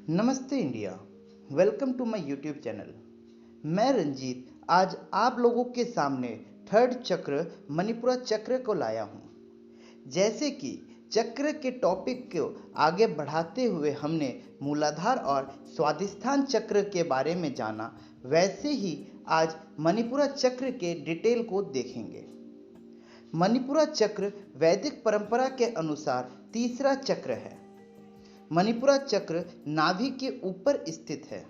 नमस्ते India. Welcome to my YouTube channel. मैं रंजीत आज आप लोगों के सामने थर्ड चक्र मणिपुरा चक्र को लाया हूँ। जैसे कि चक्र के टॉपिक को आगे बढ़ाते हुए हमने मूलाधार और स्वाधिष्ठान चक्र के बारे में जाना, वैसे ही आज मणिपुरा चक्र के डिटेल को देखेंगे। मणिपुरा चक्र वैदिक परंपरा के अनुसार तीसरा चक्र है। मणिपुरा चक्र नाभि के ऊपर स्थित है।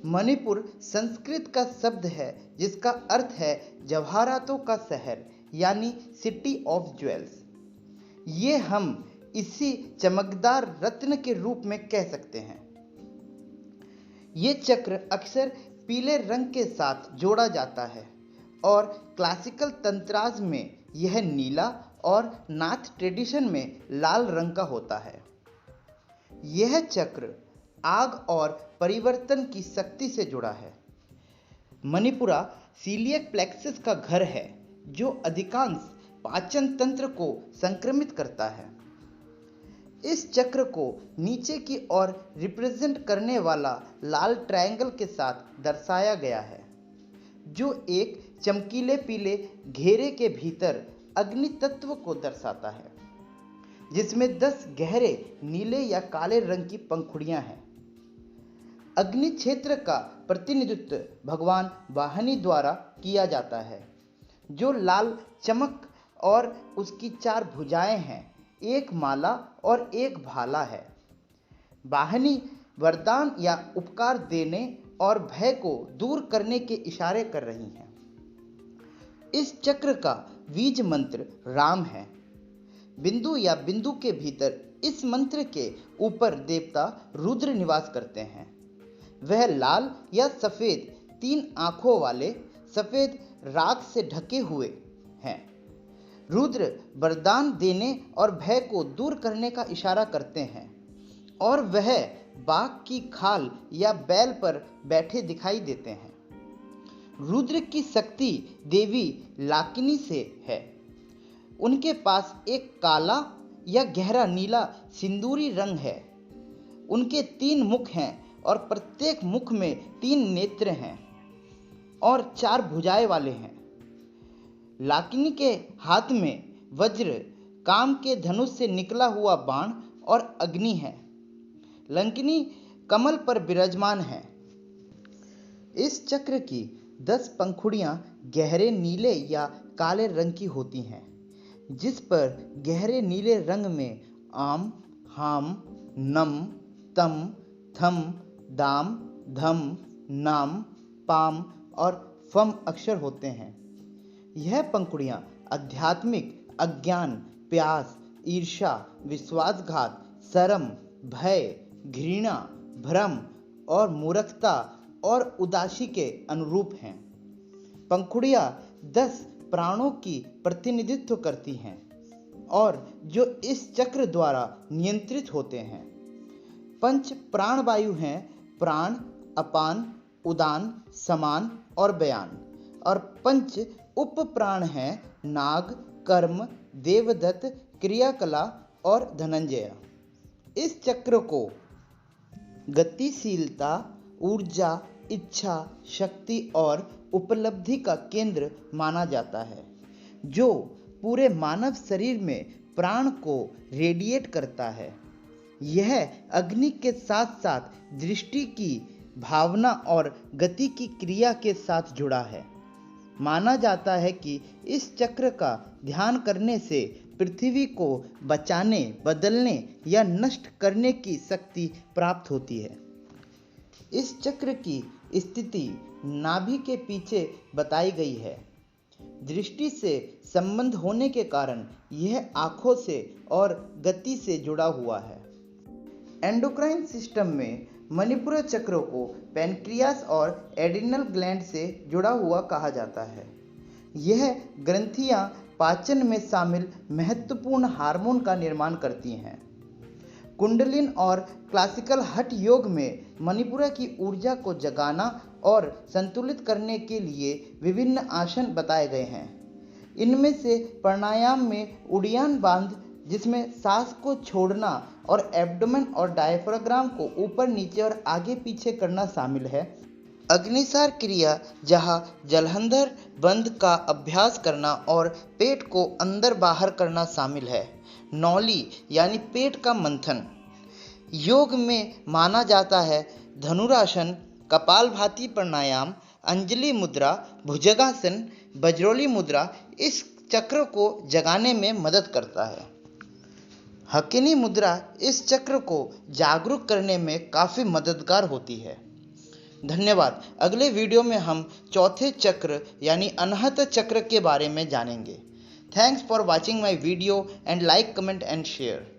मणिपुर संस्कृत का शब्द है जिसका अर्थ है जवाहरातों का शहर, यानी सिटी ऑफ ज्वेल्स। ये हम इसी चमकदार रत्न के रूप में कह सकते हैं। ये चक्र अक्सर पीले रंग के साथ जोड़ा जाता है और क्लासिकल तंत्राज में यह नीला और नाथ ट्रेडिशन में लाल रंग का होता है। यह चक्र आग और परिवर्तन की शक्ति से जुड़ा है। मणिपुरा सीलियक प्लेक्सस का घर है जो अधिकांश पाचन तंत्र को संक्रमित करता है। इस चक्र को नीचे की ओर रिप्रेजेंट करने वाला लाल ट्रायंगल के साथ दर्शाया गया है, जो एक चमकीले पीले घेरे के भीतर अग्नि तत्व को दर्शाता है, जिसमें 10 गहरे नीले या काले रंग की पंखुड़ियां हैं। अग्नि क्षेत्र का प्रतिनिधित्व भगवान वाहिनी द्वारा किया जाता है, जो लाल चमक और उसकी 4 भुजाएं हैं, एक माला और एक भाला है। वाहिनी वरदान या उपकार देने और भय को दूर करने के इशारे कर रही हैं। इस चक्र का बीज मंत्र राम है। बिंदु या बिंदु के भीतर इस मंत्र के ऊपर देवता रुद्र निवास करते हैं। वह लाल या सफेद 3 आंखों वाले सफेद राख से ढके हुए हैं। रुद्र वरदान देने और भय को दूर करने का इशारा करते हैं और वह बाघ की खाल या बैल पर बैठे दिखाई देते हैं। रुद्र की शक्ति देवी लाकिनी से है। उनके पास एक काला या गहरा नीला सिंदूरी रंग है। उनके 3 मुख हैं और प्रत्येक मुख में 3 नेत्र हैं और 4 भुजाएं वाले हैं। लाकिनी के हाथ में वज्र, काम के धनुष से निकला हुआ बाण और अग्नि है। लंकिनी कमल पर विराजमान है। इस चक्र की 10 पंखुड़ियां गहरे नीले या काले रंग की होती हैं, जिस पर गहरे नीले रंग में आम, हाम, नम, तम, थम, दाम, धम, नाम, पाम और फम अक्षर होते हैं। यह पंखुड़ियां आध्यात्मिक, अज्ञान, प्यास, ईर्ष्या, विश्वासघात, शर्म, भय, घृणा, भ्रम और मूर्खता और उदासी के अनुरूप हैं। पंखुड़ियां 10 प्राणों की प्रतिनिधित्व करती हैं और जो इस चक्र द्वारा नियंत्रित होते हैं। 5 प्राणवायु हैं: प्राण, अपान, उदान, समान और बयान। और 5 उप प्राण हैं: नाग, कर्म, देवदत्त, क्रियाकला और धनंजय। इस चक्र को गतिशीलता, ऊर्जा, इच्छा, शक्ति और उपलब्धि का केंद्र माना जाता है, जो पूरे मानव शरीर में प्राण को रेडिएट करता है। यह अग्नि के साथ साथ दृष्टि की भावना और गति की क्रिया के साथ जुड़ा है। माना जाता है कि इस चक्र का ध्यान करने से पृथ्वी को बचाने, बदलने या नष्ट करने की शक्ति प्राप्त होती है। इस चक्र की स्थिति नाभि के पीछे बताई गई है। दृष्टि से संबंध होने के कारण यह आंखों से और गति से जुड़ा हुआ है। एंडोक्राइन सिस्टम में मणिपुरा चक्र को पैनक्रियास और एड्रिनल ग्लैंड से जुड़ा हुआ कहा जाता है। यह ग्रंथियां पाचन में शामिल महत्वपूर्ण हार्मोन का निर्माण करती हैं। कुंडलिन और क्लासिकल हठ योग में मणिपुरा की ऊर्जा को जगाना और संतुलित करने के लिए विभिन्न आसन बताए गए हैं। इनमें से प्राणायाम में उड़ियान बांध जिसमें सांस को छोड़ना और एब्डोमेन और डायफ्राम को ऊपर नीचे और आगे पीछे करना शामिल है। अग्निसार क्रिया, जहां जलंधर बंद का अभ्यास करना और पेट को अंदर बाहर करना शामिल है। नौली यानी पेट का मंथन योग में माना जाता है। धनुरासन, कपालभाति प्राणायाम, अंजलि मुद्रा, भुजंगासन, बजरौली मुद्रा इस चक्र को जगाने में मदद करता है। हकिनी मुद्रा इस चक्र को जागरूक करने में काफ़ी मददगार होती है। धन्यवाद। अगले वीडियो में हम चौथे चक्र यानी अनाहत चक्र के बारे में जानेंगे। Thanks for watching my video and like, comment and share.